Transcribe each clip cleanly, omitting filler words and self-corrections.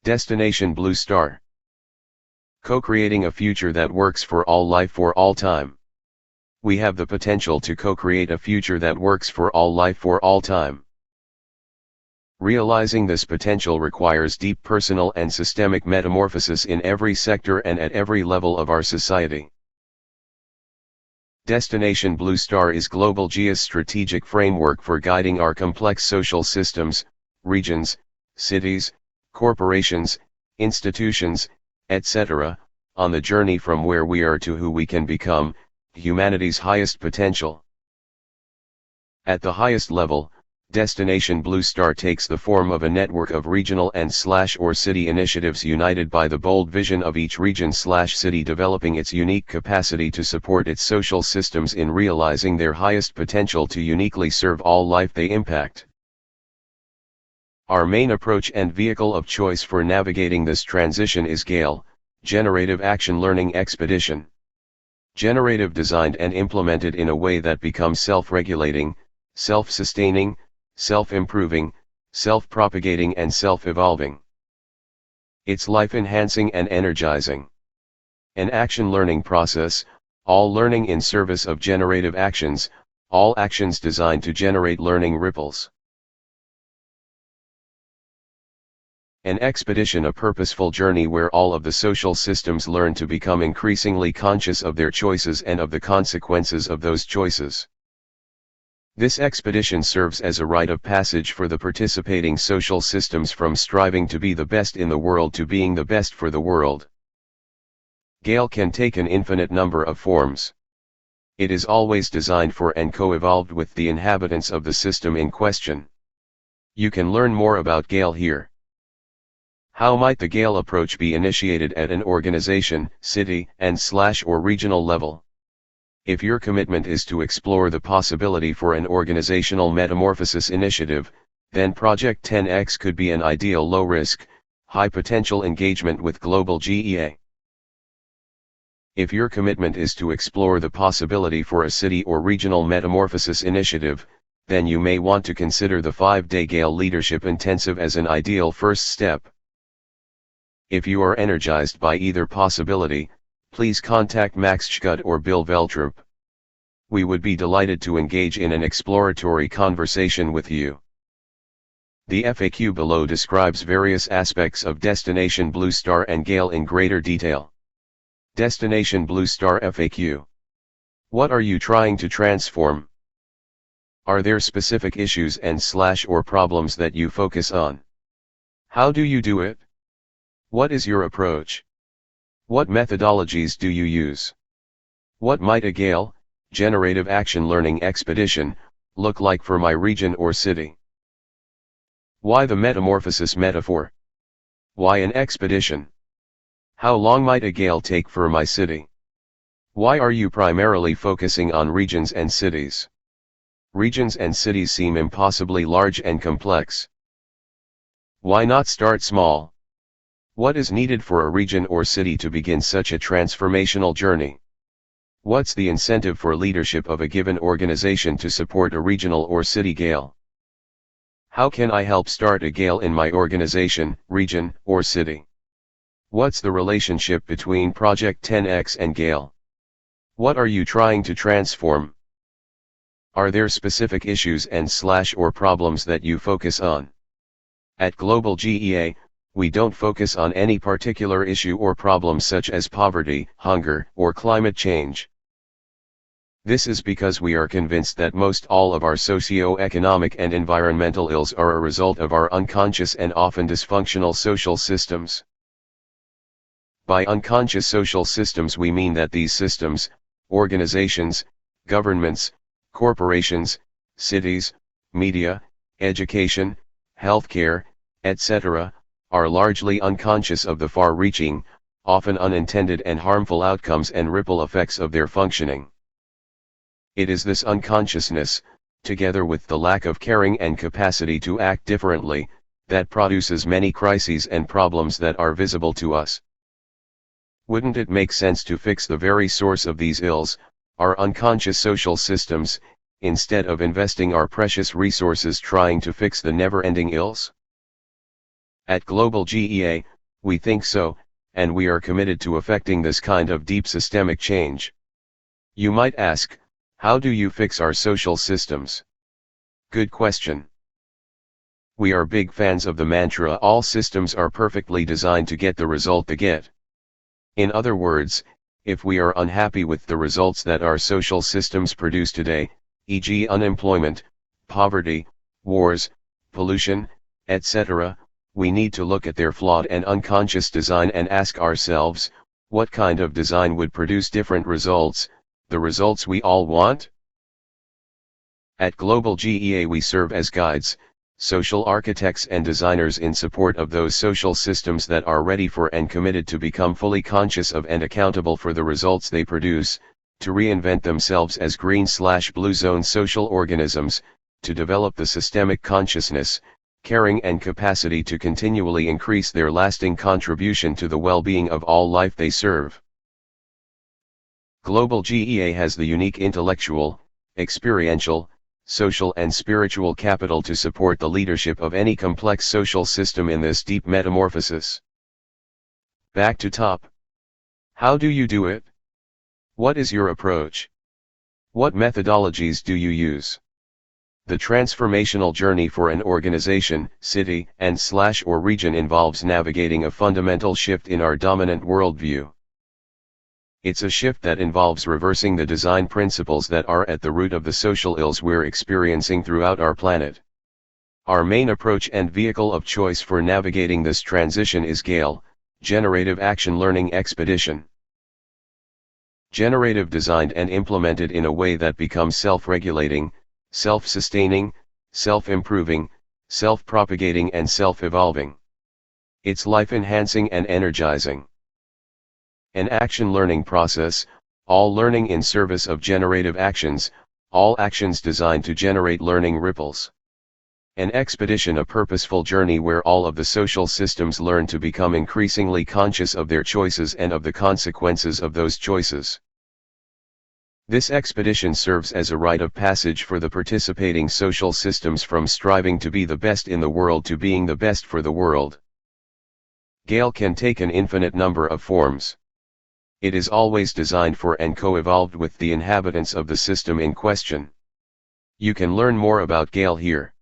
Destination Blue Star. Co-creating a future that works for all life for all time. We have the potential to co-create a future that works for all life for all time. Realizing this potential requires deep personal and systemic metamorphosis in every sector and at every level of our society. Destination Blue Star is GlobalGEA's strategic framework for guiding our complex social systems, regions, cities, corporations, institutions, etc., on the journey from where we are to who we can become, humanity's highest potential. At the highest level, Destination Blue Star takes the form of a network of regional and/or city initiatives united by the bold vision of each region/city developing its unique capacity to support its social systems in realizing their highest potential to uniquely serve all life they impact. Our main approach and vehicle of choice for navigating this transition is GALE, Generative Action Learning Expedition. Generative designed and implemented in a way that becomes self-regulating, self-sustaining, self-improving, self-propagating and self-evolving. It's life-enhancing and energizing. An action learning process, all learning in service of generative actions, all actions designed to generate learning ripples. An expedition, a purposeful journey where all of the social systems learn to become increasingly conscious of their choices and of the consequences of those choices. This expedition serves as a rite of passage for the participating social systems from striving to be the best in the world to being the best for the world. GALE can take an infinite number of forms. It is always designed for and co-evolved with the inhabitants of the system in question. You can learn more about GALE here. How might the GALE approach be initiated at an organization, city, and/or regional level? If your commitment is to explore the possibility for an organizational metamorphosis initiative, then Project 10X could be an ideal low-risk, high-potential engagement with GlobalGEA. If your commitment is to explore the possibility for a city or regional metamorphosis initiative, then you may want to consider the 5-day GALE Leadership Intensive as an ideal first step. If you are energized by either possibility, please contact Max Schgut or Bill Veltrup. We would be delighted to engage in an exploratory conversation with you. The FAQ below describes various aspects of Destination Blue Star and GALE in greater detail. Destination Blue Star FAQ. What are you trying to transform? Are there specific issues and/or problems that you focus on? How do you do it? What is your approach? What methodologies do you use? What might a GALE, Generative Action Learning Expedition, look like for my region or city? Why the metamorphosis metaphor? Why an expedition? How long might a GALE take for my city? Why are you primarily focusing on regions and cities? Regions and cities seem impossibly large and complex. Why not start small? What is needed for a region or city to begin such a transformational journey? What's the incentive for leadership of a given organization to support a regional or city GALE? How can I help start a GALE in my organization, region, or city? What's the relationship between Project 10X and GALE? What are you trying to transform? Are there specific issues and/or problems that you focus on? At GlobalGEA, we don't focus on any particular issue or problem such as poverty, hunger, or climate change. This is because we are convinced that most all of our socio-economic and environmental ills are a result of our unconscious and often dysfunctional social systems. By unconscious social systems we mean that these systems, organizations, governments, corporations, cities, media, education, healthcare, etc., are largely unconscious of the far-reaching, often unintended and harmful outcomes and ripple effects of their functioning. It is this unconsciousness, together with the lack of caring and capacity to act differently, that produces many crises and problems that are visible to us. Wouldn't it make sense to fix the very source of these ills, our unconscious social systems, instead of investing our precious resources trying to fix the never-ending ills? At GlobalGEA, we think so, and we are committed to effecting this kind of deep systemic change. You might ask, how do you fix our social systems? Good question. We are big fans of the mantra all systems are perfectly designed to get the result they get. In other words, if we are unhappy with the results that our social systems produce today, e.g. unemployment, poverty, wars, pollution, etc., we need to look at their flawed and unconscious design and ask ourselves, what kind of design would produce different results, the results we all want? At GlobalGEA we serve as guides, social architects and designers in support of those social systems that are ready for and committed to become fully conscious of and accountable for the results they produce, to reinvent themselves as green/blue zone social organisms, to develop the systemic consciousness, caring and capacity to continually increase their lasting contribution to the well-being of all life they serve. GlobalGEA has the unique intellectual, experiential, social and spiritual capital to support the leadership of any complex social system in this deep metamorphosis. Back to top. How do you do it? What is your approach? What methodologies do you use? The transformational journey for an organization, city, and/or region involves navigating a fundamental shift in our dominant worldview. It's a shift that involves reversing the design principles that are at the root of the social ills we're experiencing throughout our planet. Our main approach and vehicle of choice for navigating this transition is GALE, Generative Action Learning Expedition. Generative designed and implemented in a way that becomes self-regulating, self-sustaining, self-improving, self-propagating and self-evolving. It's life-enhancing and energizing. An action learning process, all learning in service of generative actions, all actions designed to generate learning ripples. An expedition, a purposeful journey where all of the social systems learn to become increasingly conscious of their choices and of the consequences of those choices. This expedition serves as a rite of passage for the participating social systems from striving to be the best in the world to being the best for the world. GALE can take an infinite number of forms. It is always designed for and co-evolved with the inhabitants of the system in question. You can learn more about GALE here.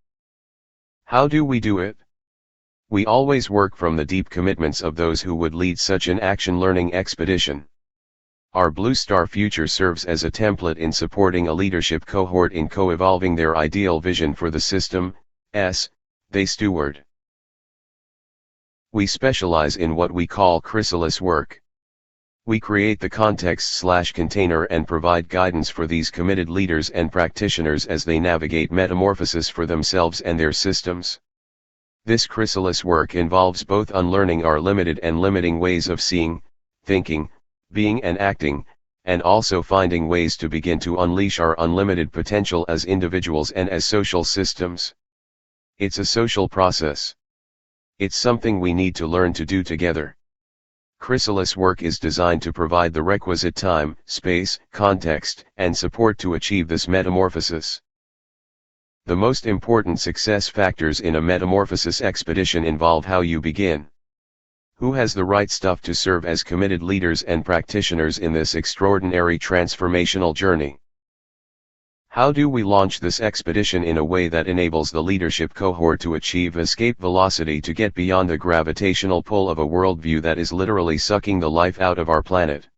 How do we do it? We always work from the deep commitments of those who would lead such an action learning expedition. Our Blue Star Future serves as a template in supporting a leadership cohort in co-evolving their ideal vision for the system, they steward. We specialize in what we call chrysalis work. We create the context/container and provide guidance for these committed leaders and practitioners as they navigate metamorphosis for themselves and their systems. This chrysalis work involves both unlearning our limited and limiting ways of seeing, thinking, being and acting, and also finding ways to begin to unleash our unlimited potential as individuals and as social systems. It's a social process. It's something we need to learn to do together. Chrysalis work is designed to provide the requisite time, space, context, and support to achieve this metamorphosis. The most important success factors in a metamorphosis expedition involve how you begin. Who has the right stuff to serve as committed leaders and practitioners in this extraordinary transformational journey? How do we launch this expedition in a way that enables the leadership cohort to achieve escape velocity to get beyond the gravitational pull of a worldview that is literally sucking the life out of our planet?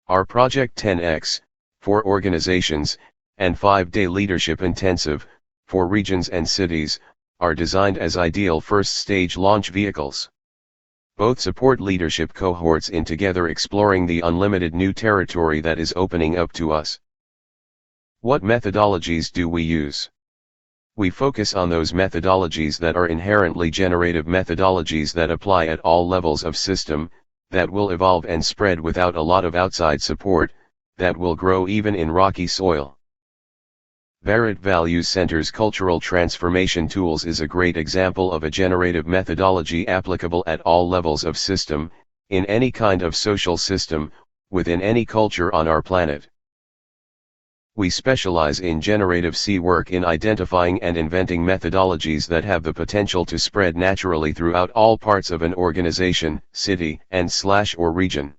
Our Project 10X, 4 organizations, and 5-day leadership intensive, for regions and cities, are designed as ideal first-stage launch vehicles. Both support leadership cohorts in together exploring the unlimited new territory that is opening up to us. What methodologies do we use? We focus on those methodologies that are inherently generative methodologies that apply at all levels of system, that will evolve and spread without a lot of outside support, that will grow even in rocky soil. Barrett Values Center's Cultural Transformation Tools is a great example of a generative methodology applicable at all levels of system, in any kind of social system, within any culture on our planet. We specialize in generative C work in identifying and inventing methodologies that have the potential to spread naturally throughout all parts of an organization, city, and/or region.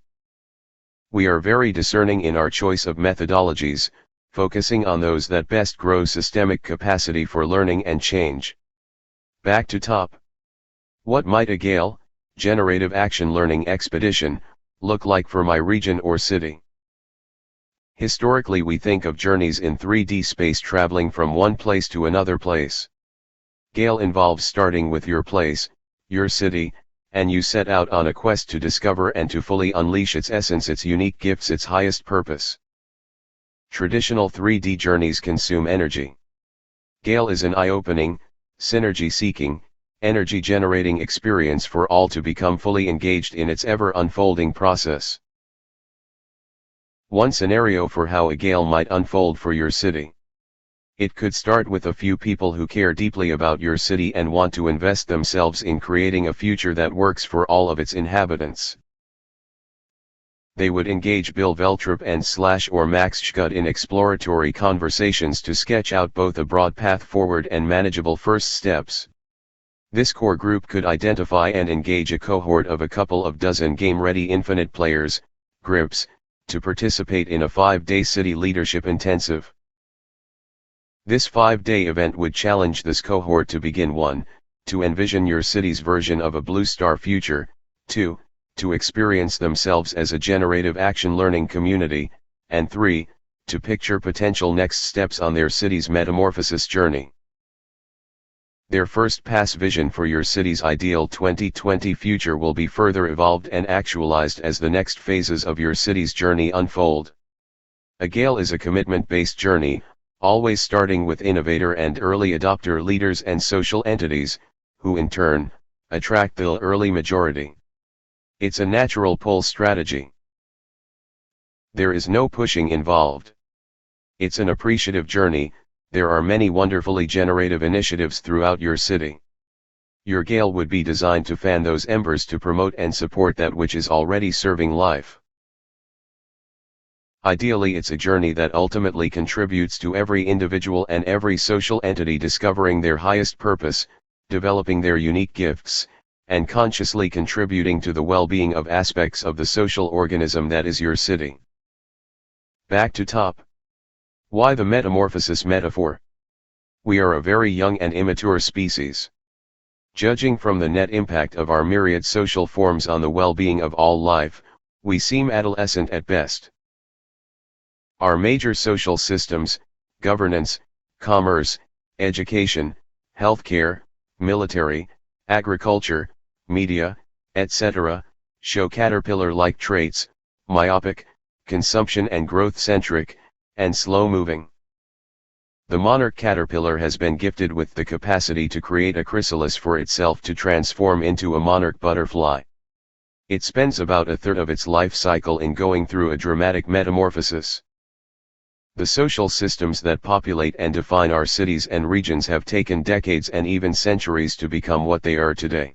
We are very discerning in our choice of methodologies, focusing on those that best grow systemic capacity for learning and change. Back to top. What might a GALE, Generative Action Learning Expedition, look like for my region or city? Historically, we think of journeys in 3D space traveling from one place to another place. GALE involves starting with your place, your city, and you set out on a quest to discover and to fully unleash its essence, its unique gifts, its highest purpose. Traditional 3D journeys consume energy. GALE is an eye-opening, synergy-seeking, energy-generating experience for all to become fully engaged in its ever-unfolding process. One scenario for how a GALE might unfold for your city. It could start with a few people who care deeply about your city and want to invest themselves in creating a future that works for all of its inhabitants. They would engage Bill Veltrup and/or Max Schgut in exploratory conversations to sketch out both a broad path forward and manageable first steps. This core group could identify and engage a cohort of a couple of dozen game-ready infinite players, GRIPs, to participate in a 5-day city leadership intensive. This 5-day event would challenge this cohort to begin 1, to envision your city's version of a Blue Star future, 2, to experience themselves as a generative action learning community, and 3, to picture potential next steps on their city's metamorphosis journey. Their first pass vision for your city's ideal 2020 future will be further evolved and actualized as the next phases of your city's journey unfold. A GALE is a commitment-based journey, always starting with innovator and early adopter leaders and social entities, who in turn, attract the early majority. It's a natural pull strategy. There is no pushing involved. It's an appreciative journey. There are many wonderfully generative initiatives throughout your city. Your GALE would be designed to fan those embers to promote and support that which is already serving life. Ideally, it's a journey that ultimately contributes to every individual and every social entity discovering their highest purpose, developing their unique gifts, and consciously contributing to the well-being of aspects of the social organism that is your city. Back to top. Why the metamorphosis metaphor? We are a very young and immature species. Judging from the net impact of our myriad social forms on the well-being of all life, we seem adolescent at best. Our major social systems, governance, commerce, education, healthcare, military, agriculture, media, etc., show caterpillar-like traits, myopic, consumption and growth-centric, and slow-moving. The monarch caterpillar has been gifted with the capacity to create a chrysalis for itself to transform into a monarch butterfly. It spends about a third of its life cycle in going through a dramatic metamorphosis. The social systems that populate and define our cities and regions have taken decades and even centuries to become what they are today.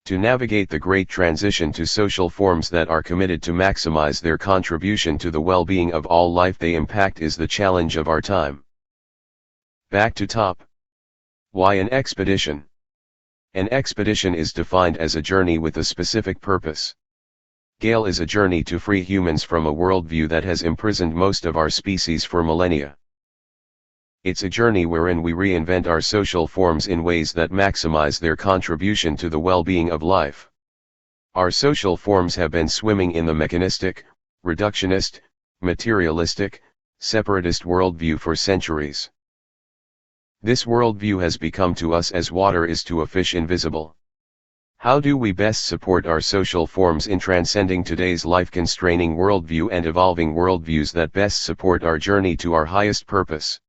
To navigate the great transition to social forms that are committed to maximize their contribution to the well-being of all life they impact is the challenge of our time. Back to top. Why an expedition? An expedition is defined as a journey with a specific purpose. GALE is a journey to free humans from a worldview that has imprisoned most of our species for millennia. It's a journey wherein we reinvent our social forms in ways that maximize their contribution to the well-being of life. Our social forms have been swimming in the mechanistic, reductionist, materialistic, separatist worldview for centuries. This worldview has become to us as water is to a fish invisible. How do we best support our social forms in transcending today's life-constraining worldview and evolving worldviews that best support our journey to our highest purpose?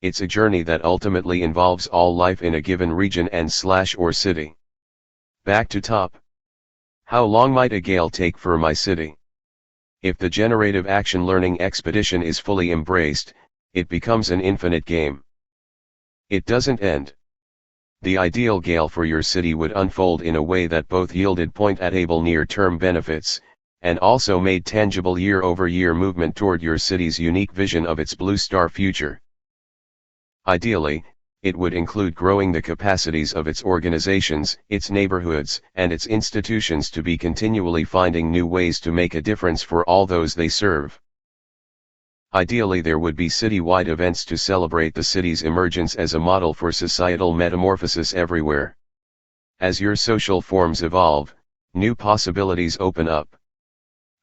It's a journey that ultimately involves all life in a given region and/or city. Back to top. How long might a GALE take for my city? If the generative action learning expedition is fully embraced, it becomes an infinite game. It doesn't end. The ideal GALE for your city would unfold in a way that both yielded point-at-able near-term benefits, and also made tangible year-over-year movement toward your city's unique vision of its Blue Star future. Ideally, it would include growing the capacities of its organizations, its neighborhoods, and its institutions to be continually finding new ways to make a difference for all those they serve. Ideally, there would be city-wide events to celebrate the city's emergence as a model for societal metamorphosis everywhere. As your social forms evolve, new possibilities open up.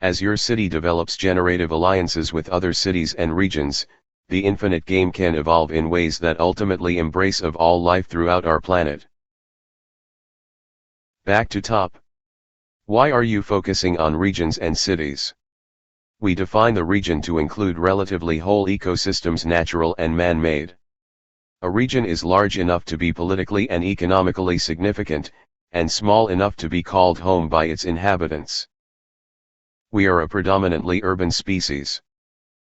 As your city develops generative alliances with other cities and regions, the infinite game can evolve in ways that ultimately embrace of all life throughout our planet. Back to top. Why are you focusing on regions and cities? We define the region to include relatively whole ecosystems, natural and man-made. A region is large enough to be politically and economically significant, and small enough to be called home by its inhabitants. We are a predominantly urban species.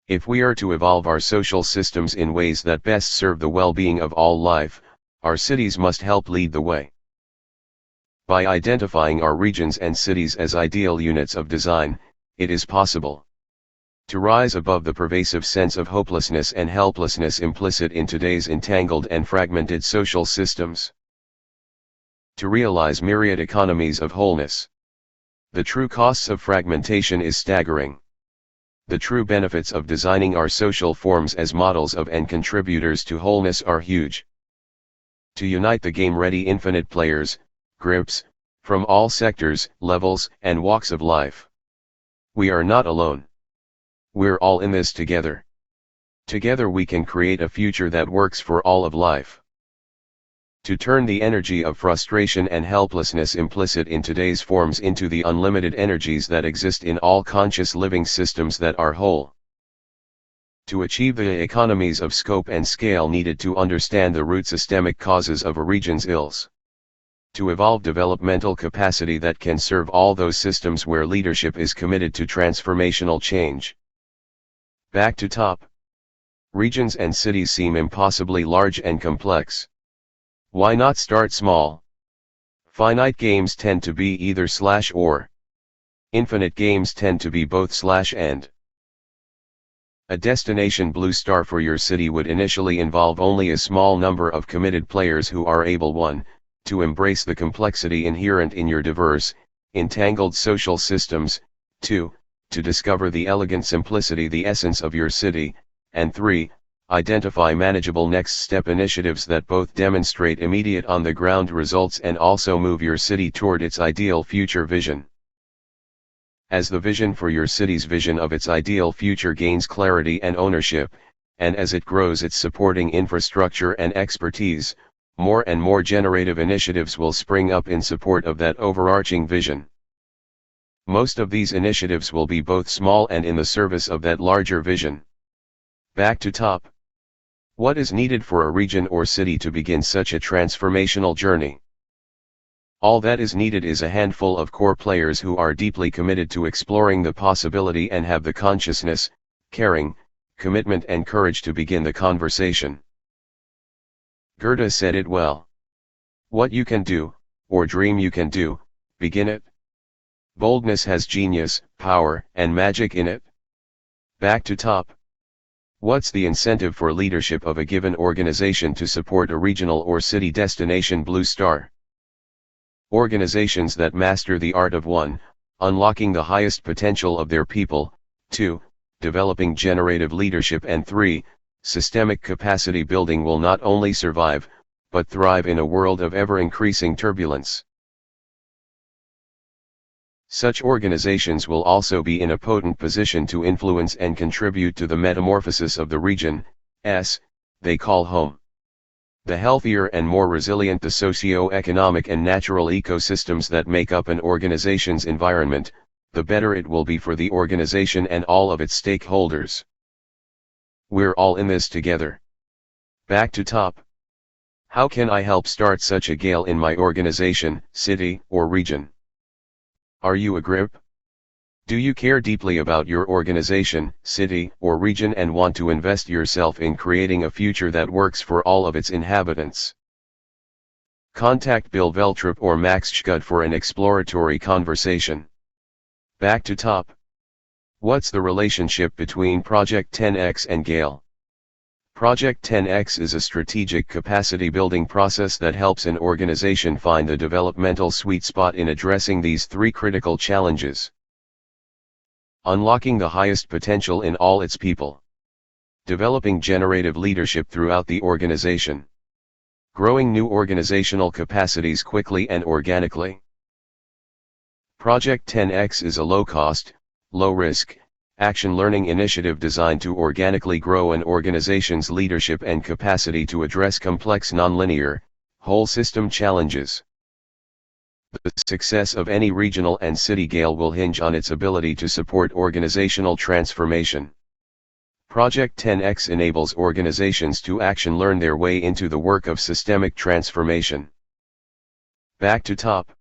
If we are to evolve our social systems in ways that best serve the well-being of all life, our cities must help lead the way. By identifying our regions and cities as ideal units of design, it is possible to rise above the pervasive sense of hopelessness and helplessness implicit in today's entangled and fragmented social systems, to realize myriad economies of wholeness. The true costs of fragmentation is staggering. The true benefits of designing our social forms as models of and contributors to wholeness are huge. To unite the game-ready infinite players, grips, from all sectors, levels, and walks of life. We are not alone. We're all in this together. Together we can create a future that works for all of life. To turn the energy of frustration and helplessness implicit in today's forms into the unlimited energies that exist in all conscious living systems that are whole. To achieve the economies of scope and scale needed to understand the root systemic causes of a region's ills. To evolve developmental capacity that can serve all those systems where leadership is committed to transformational change. Back to top. Regions and cities seem impossibly large and complex. Why not start small? Finite games tend to be either /or. Infinite games tend to be both /and. A destination Blue Star for your city would initially involve only a small number of committed players who are able 1. To embrace the complexity inherent in your diverse, entangled social systems, 2. To discover the elegant simplicity, the essence of your city, and 3. Identify manageable next step initiatives that both demonstrate immediate on the ground results and also move your city toward its ideal future vision. As the vision for your city's vision of its ideal future gains clarity and ownership, and as it grows its supporting infrastructure and expertise, more and more generative initiatives will spring up in support of that overarching vision. Most of these initiatives will be both small and in the service of that larger vision. Back to top. What is needed for a region or city to begin such a transformational journey? All that is needed is a handful of core players who are deeply committed to exploring the possibility and have the consciousness, caring, commitment and courage to begin the conversation. Goethe said it well. What you can do, or dream you can do, begin it. Boldness has genius, power, and magic in it. Back to top. What's the incentive for leadership of a given organization to support a regional or city destination Blue Star? Organizations that master the art of 1. Unlocking the highest potential of their people, 2. Developing generative leadership and 3. Systemic capacity building will not only survive, but thrive in a world of ever-increasing turbulence. Such organizations will also be in a potent position to influence and contribute to the metamorphosis of the region, they call home. The healthier and more resilient the socio-economic and natural ecosystems that make up an organization's environment, the better it will be for the organization and all of its stakeholders. We're all in this together. Back to top. How can I help start such a gale in my organization, city, or region? Are you a grip? Do you care deeply about your organization, city, or region and want to invest yourself in creating a future that works for all of its inhabitants? Contact Bill Veltrup or Max Schgud for an exploratory conversation. Back to top. What's the relationship between Project 10X and GALE? Project 10X is a strategic capacity building process that helps an organization find the developmental sweet spot in addressing these three critical challenges. Unlocking the highest potential in all its people. Developing generative leadership throughout the organization. Growing new organizational capacities quickly and organically. Project 10X is a low-cost, low-risk, action learning initiative designed to organically grow an organization's leadership and capacity to address complex nonlinear, whole system challenges. The success of any regional and city GALE will hinge on its ability to support organizational transformation. Project 10X enables organizations to action learn their way into the work of systemic transformation. Back to top.